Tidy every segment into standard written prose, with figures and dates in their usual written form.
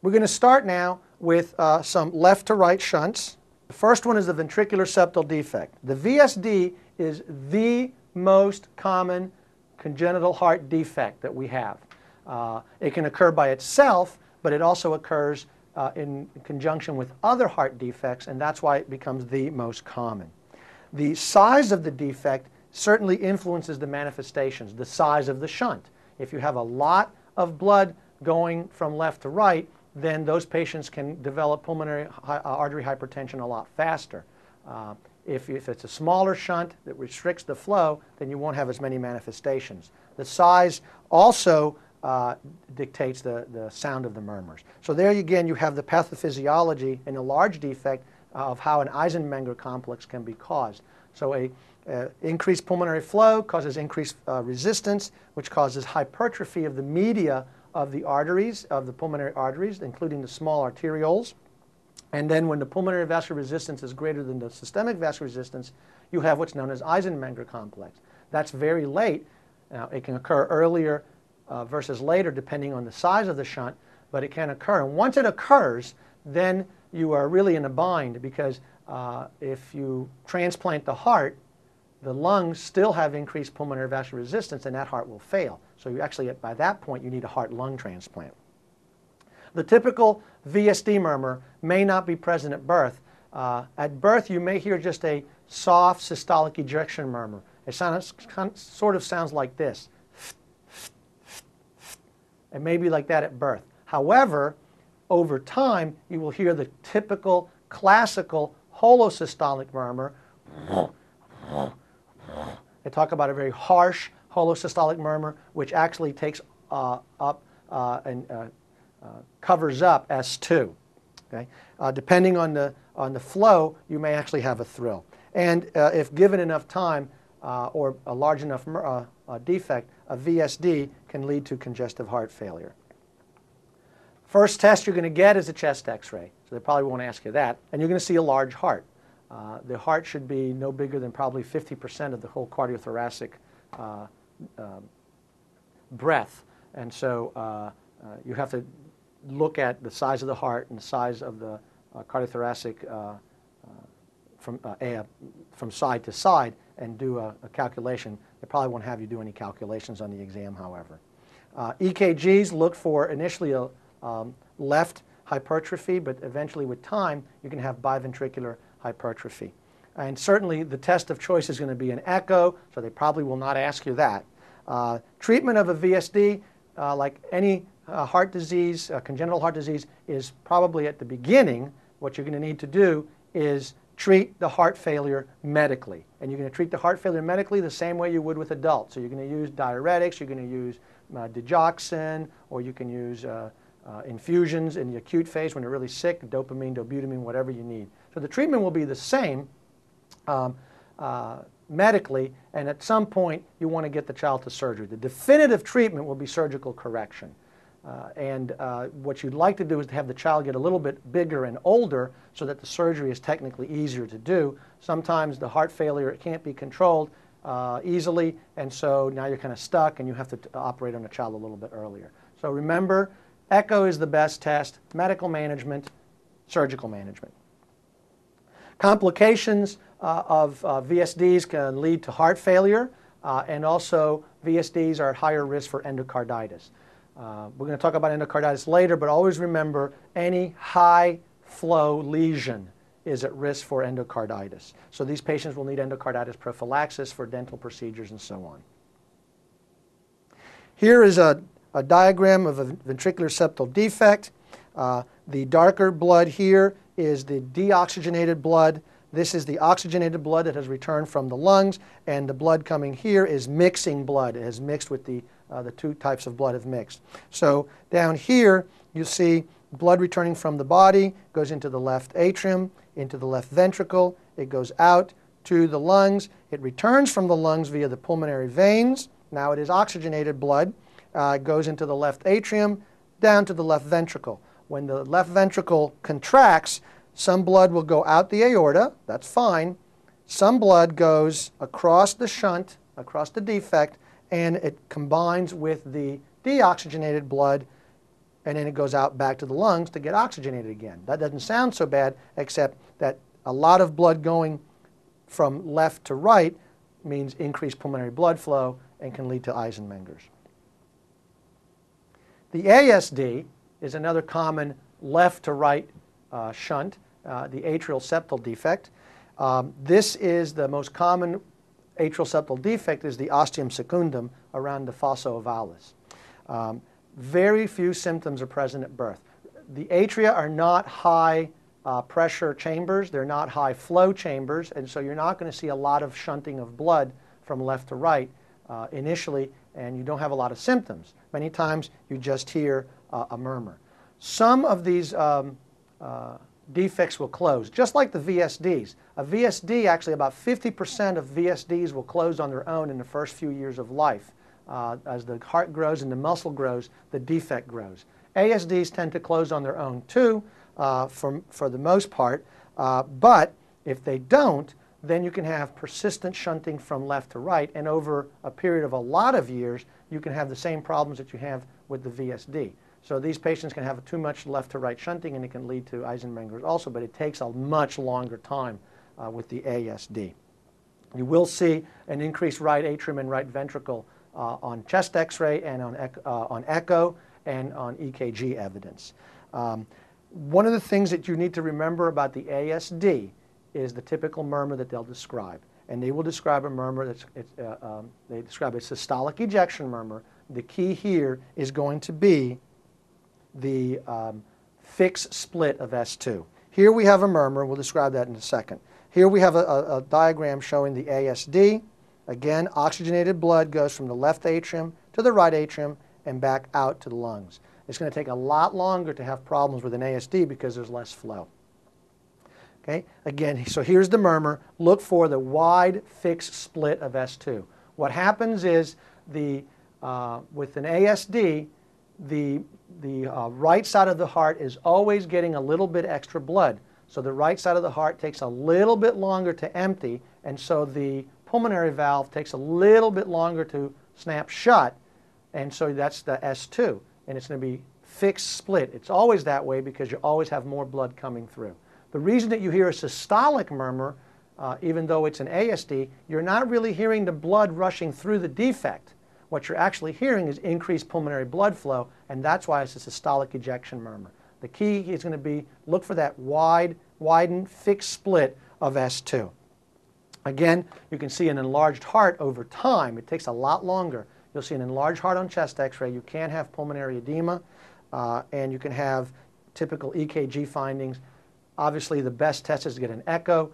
We're going to start now with some left to right shunts. The first one is the ventricular septal defect. The VSD is the most common congenital heart defect that we have. It can occur by itself, but it also occurs in conjunction with other heart defects, and that's why it becomes the most common. The size of the defect certainly influences the manifestations, the size of the shunt. If you have a lot of blood going from left to right, then those patients can develop pulmonary artery hypertension a lot faster. If it's a smaller shunt that restricts the flow, then you won't have as many manifestations. The size also dictates the sound of the murmurs. So there again you have the pathophysiology in a large defect of how an Eisenmenger complex can be caused. So increased pulmonary flow causes increased resistance, which causes hypertrophy of the media of the arteries, of the pulmonary arteries, including the small arterioles. And then when the pulmonary vascular resistance is greater than the systemic vascular resistance, you have what's known as Eisenmenger complex. That's very late. Now, it can occur earlier versus later depending on the size of the shunt, but it can occur. And once it occurs, then you are really in a bind, because if you transplant the heart, the lungs still have increased pulmonary vascular resistance, and that heart will fail. So you actually, by that point, you need a heart-lung transplant. The typical VSD murmur may not be present at birth. At birth, you may hear just a soft systolic ejection murmur. It sort of sounds like this. It may be like that at birth. However, over time, you will hear the typical classical holosystolic murmur. They talk about a very harsh holosystolic murmur, which actually takes up and covers up S2. Okay? Depending on the flow, you may actually have a thrill. And if given enough time or a large enough defect, a VSD can lead to congestive heart failure. First test you're going to get is a chest X-ray. So they probably won't ask you that. And you're going to see a large heart. The heart should be no bigger than probably 50% of the whole cardiothoracic breadth. And so you have to look at the size of the heart and the size of the cardiothoracic from side to side and do a calculation. They probably won't have you do any calculations on the exam, however. EKGs look for initially a left hypertrophy, but eventually with time you can have biventricular hypertrophy. And certainly the test of choice is going to be an echo, so they probably will not ask you that. Treatment of a VSD, like any heart disease, congenital heart disease, is probably at the beginning. What you're going to need to do is treat the heart failure medically. And you're going to treat the heart failure medically the same way you would with adults. So you're going to use diuretics, you're going to use digoxin, or you can use infusions in the acute phase when you're really sick, dopamine, dobutamine, whatever you need. So the treatment will be the same medically, and at some point you want to get the child to surgery. The definitive treatment will be surgical correction. What you'd like to do is to have the child get a little bit bigger and older so that the surgery is technically easier to do. Sometimes the heart failure, it can't be controlled easily, and so now you're kind of stuck and you have to operate on a child a little bit earlier. So remember, echo is the best test, medical management, surgical management. Complications of VSDs can lead to heart failure, and also VSDs are at higher risk for endocarditis. We're going to talk about endocarditis later, but always remember any high flow lesion is at risk for endocarditis. So these patients will need endocarditis prophylaxis for dental procedures and so on. Here is a diagram of a ventricular septal defect. The darker blood here is the deoxygenated blood. This is the oxygenated blood that has returned from the lungs, and the blood coming here is mixing blood. It has mixed with the two types of blood have mixed. So down here you see blood returning from the body, goes into the left atrium, into the left ventricle, it goes out to the lungs, it returns from the lungs via the pulmonary veins. Now it is oxygenated blood, goes into the left atrium, down to the left ventricle. When the left ventricle contracts, some blood will go out the aorta, that's fine. Some blood goes across the shunt, across the defect, and it combines with the deoxygenated blood and then it goes out back to the lungs to get oxygenated again. That doesn't sound so bad, except that a lot of blood going from left to right means increased pulmonary blood flow and can lead to Eisenmengers. The ASD is another common left to right shunt, the atrial septal defect. This is the most common atrial septal defect, is the ostium secundum around the fossa ovalis. Very few symptoms are present at birth. The atria are not high pressure chambers, they're not high flow chambers, and so you're not going to see a lot of shunting of blood from left to right initially, and you don't have a lot of symptoms. Many times you just hear a murmur. Some of these defects will close, just like the VSDs. A VSD, actually about 50% of VSDs will close on their own in the first few years of life. As the heart grows and the muscle grows, the defect grows. ASDs tend to close on their own too, for the most part, but if they don't, then you can have persistent shunting from left to right, and over a period of a lot of years, you can have the same problems that you have with the VSD. So these patients can have too much left to right shunting, and it can lead to Eisenmengers also, but it takes a much longer time with the ASD. You will see an increased right atrium and right ventricle on chest X-ray and on echo and on EKG evidence. One of the things that you need to remember about the ASD is the typical murmur that they'll describe. And they will describe a murmur that's, they describe a systolic ejection murmur. The key here is going to be the fixed split of S2. Here we have a murmur. We'll describe that in a second. Here we have a diagram showing the ASD. Again, oxygenated blood goes from the left atrium to the right atrium and back out to the lungs. It's going to take a lot longer to have problems with an ASD because there's less flow. Okay? Again, so here's the murmur. Look for the wide fixed split of S2. What happens is with an ASD, the right side of the heart is always getting a little bit extra blood. So the right side of the heart takes a little bit longer to empty, and so the pulmonary valve takes a little bit longer to snap shut, and so that's the S2, and it's going to be fixed split. It's always that way because you always have more blood coming through. The reason that you hear a systolic murmur, even though it's an ASD, you're not really hearing the blood rushing through the defect. What you're actually hearing is increased pulmonary blood flow, and that's why it's a systolic ejection murmur. The key is going to be look for that widened, fixed split of S2. Again, you can see an enlarged heart over time. It takes a lot longer. You'll see an enlarged heart on chest X-ray. You can have pulmonary edema, and you can have typical EKG findings. Obviously, the best test is to get an echo,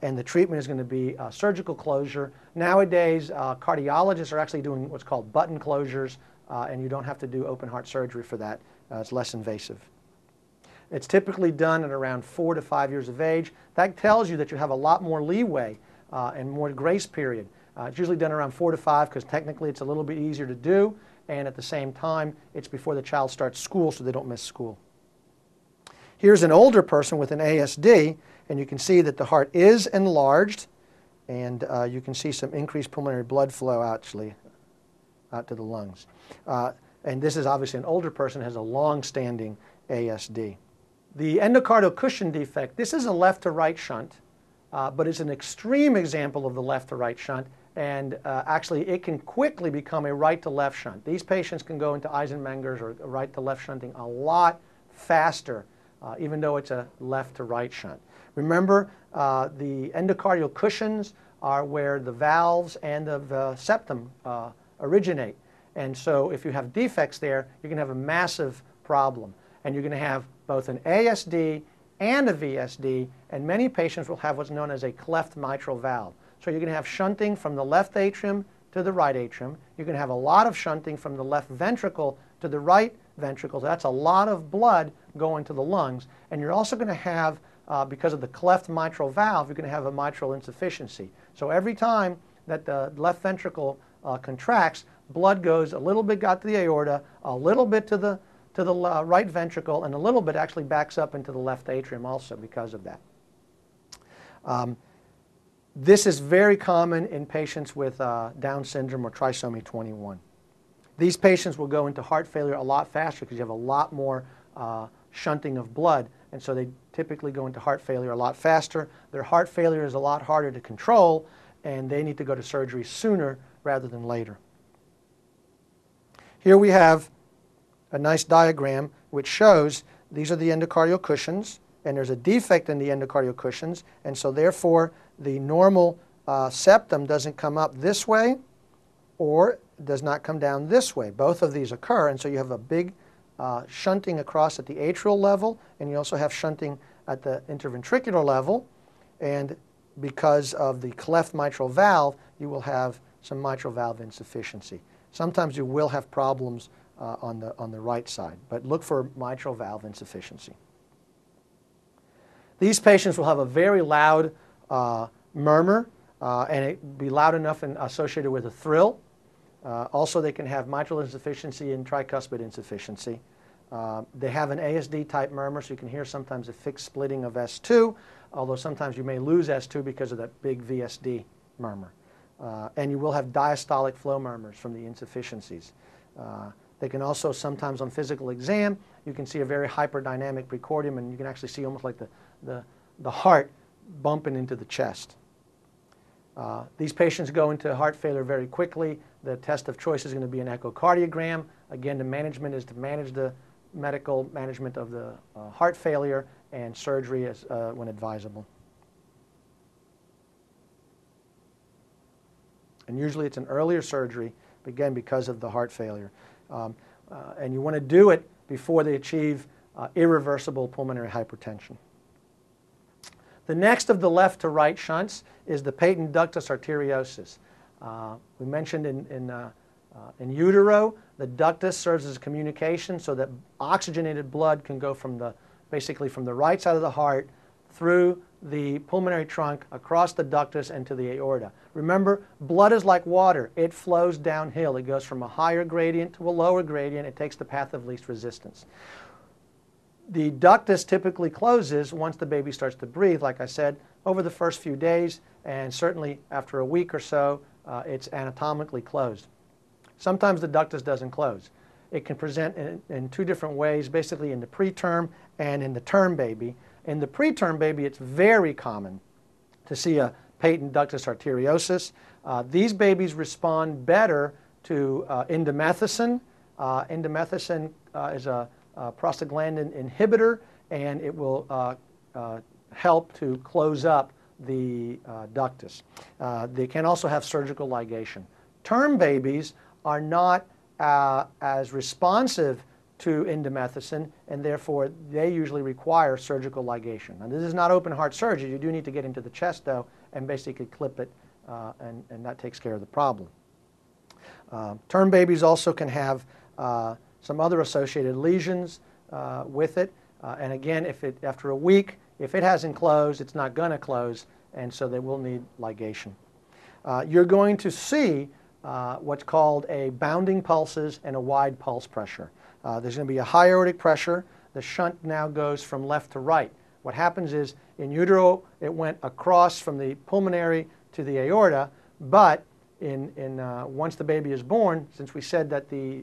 and the treatment is going to be surgical closure. Nowadays, cardiologists are actually doing what's called button closures, and you don't have to do open heart surgery for that. It's less invasive. It's typically done at around 4 to 5 years of age. That tells you that you have a lot more leeway and more grace period. It's usually done around 4 to 5 because technically it's a little bit easier to do, and at the same time, it's before the child starts school so they don't miss school. Here's an older person with an ASD, and you can see that the heart is enlarged, and you can see some increased pulmonary blood flow actually out to the lungs. And this is obviously an older person who has a long-standing ASD. The endocardial cushion defect, this is a left to right shunt, but it's an extreme example of the left to right shunt, and actually it can quickly become a right to left shunt. These patients can go into Eisenmengers or right to left shunting a lot faster, even though it's a left to right shunt. Remember, the endocardial cushions are where the valves and the septum originate. And so if you have defects there, you're going to have a massive problem. And you're going to have both an ASD and a VSD, and many patients will have what's known as a cleft mitral valve. So you're going to have shunting from the left atrium to the right atrium. You're going to have a lot of shunting from the left ventricle to the right ventricle. That's a lot of blood going to the lungs. And you're also going to have, because of the cleft mitral valve, you're going to have a mitral insufficiency. So every time that the left ventricle contracts, blood goes a little bit out to the aorta, a little bit to the right ventricle, and a little bit actually backs up into the left atrium also because of that. This is very common in patients with Down syndrome or trisomy 21. These patients will go into heart failure a lot faster because you have a lot more shunting of blood, and so they typically go into heart failure a lot faster. Their heart failure is a lot harder to control, and they need to go to surgery sooner rather than later. Here we have a nice diagram which shows these are the endocardial cushions, and there's a defect in the endocardial cushions, and so therefore the normal septum doesn't come up this way or does not come down this way. Both of these occur, and so you have a big shunting across at the atrial level, and you also have shunting at the interventricular level, and because of the cleft mitral valve, you will have some mitral valve insufficiency. Sometimes you will have problems on the right side, but look for mitral valve insufficiency. These patients will have a very loud murmur, and it be loud enough and associated with a thrill. Also, they can have mitral insufficiency and tricuspid insufficiency. They have an ASD type murmur, so you can hear sometimes a fixed splitting of S2, although sometimes you may lose S2 because of that big VSD murmur. And you will have diastolic flow murmurs from the insufficiencies. They can also sometimes on physical exam, you can see a very hyperdynamic precordium, and you can actually see almost like the heart bumping into the chest. These patients go into heart failure very quickly. The test of choice is going to be an echocardiogram. Again, the management is to manage the medical management of the heart failure, and surgery is when advisable. And usually it's an earlier surgery, again, because of the heart failure. And you want to do it before they achieve irreversible pulmonary hypertension. The next of the left to right shunts is the patent ductus arteriosus. We mentioned in utero, the ductus serves as a communication so that oxygenated blood can go from basically from the right side of the heart through the pulmonary trunk, across the ductus, and to the aorta. Remember, blood is like water. It flows downhill. It goes from a higher gradient to a lower gradient. It takes the path of least resistance. The ductus typically closes once the baby starts to breathe, like I said, over the first few days, and certainly after a week or so, it's anatomically closed. Sometimes the ductus doesn't close. It can present in two different ways, basically in the preterm and in the term baby. In the preterm baby, it's very common to see a patent ductus arteriosus. These babies respond better to indomethacin. Indomethacin is a prostaglandin inhibitor, and it will help to close up the ductus. They can also have surgical ligation. Term babies are not as responsive to indomethacin, and therefore they usually require surgical ligation. Now, this is not open heart surgery. You do need to get into the chest, though, and basically clip it, and that takes care of the problem. Term babies also can have some other associated lesions with it, and again, after a week, if it hasn't closed, it's not going to close, and so they will need ligation. You're going to see what's called a bounding pulses and a wide pulse pressure. There's going to be a high aortic pressure. The shunt now goes from left to right. What happens is, in utero, it went across from the pulmonary to the aorta, but once the baby is born, since we said that the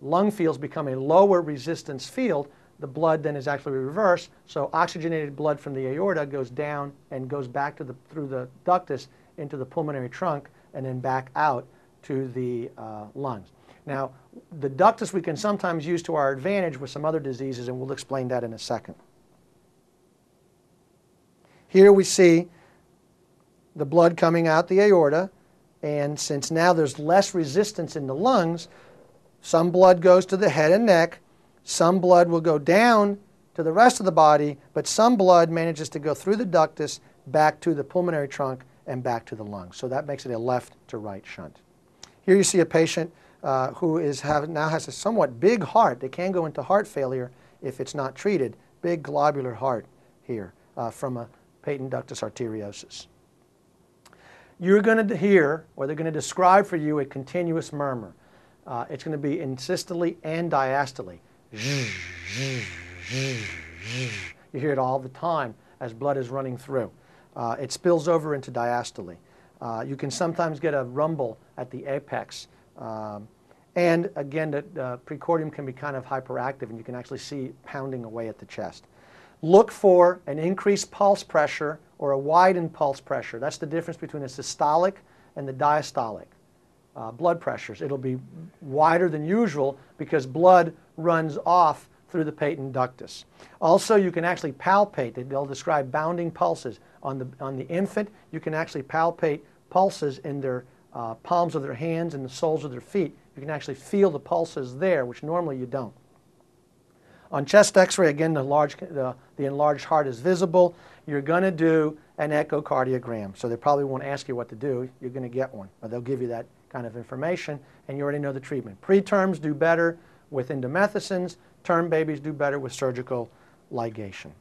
lung fields become a lower resistance field, the blood then is actually reversed, so oxygenated blood from the aorta goes down and goes back through the ductus into the pulmonary trunk and then back out to the lungs. Now, the ductus we can sometimes use to our advantage with some other diseases, and we'll explain that in a second. Here we see the blood coming out the aorta, and since now there's less resistance in the lungs, some blood goes to the head and neck, some blood will go down to the rest of the body, but some blood manages to go through the ductus back to the pulmonary trunk and back to the lungs. So that makes it a left to right shunt. Here you see a patient who now has a somewhat big heart. They can go into heart failure if it's not treated. Big globular heart here from a patent ductus arteriosus. You're going to hear, or they're going to describe for you, a continuous murmur. It's going to be in systole and diastole. You hear it all the time as blood is running through. It spills over into diastole. You can sometimes get a rumble at the apex. And again, the precordium can be kind of hyperactive and you can actually see pounding away at the chest. Look for an increased pulse pressure or a widened pulse pressure. That's the difference between the systolic and the diastolic blood pressures. It'll be wider than usual because blood runs off through the patent ductus. Also, you can actually palpate. They'll describe bounding pulses. On the infant, you can actually palpate pulses in their palms of their hands and the soles of their feet. You can actually feel the pulses there, which normally you don't. On chest x-ray, again, the enlarged heart is visible. You're going to do an echocardiogram. So they probably won't ask you what to do. You're going to get one. Or they'll give you that kind of information, and you already know the treatment. Preterms do better with indomethacins. Term babies do better with surgical ligation.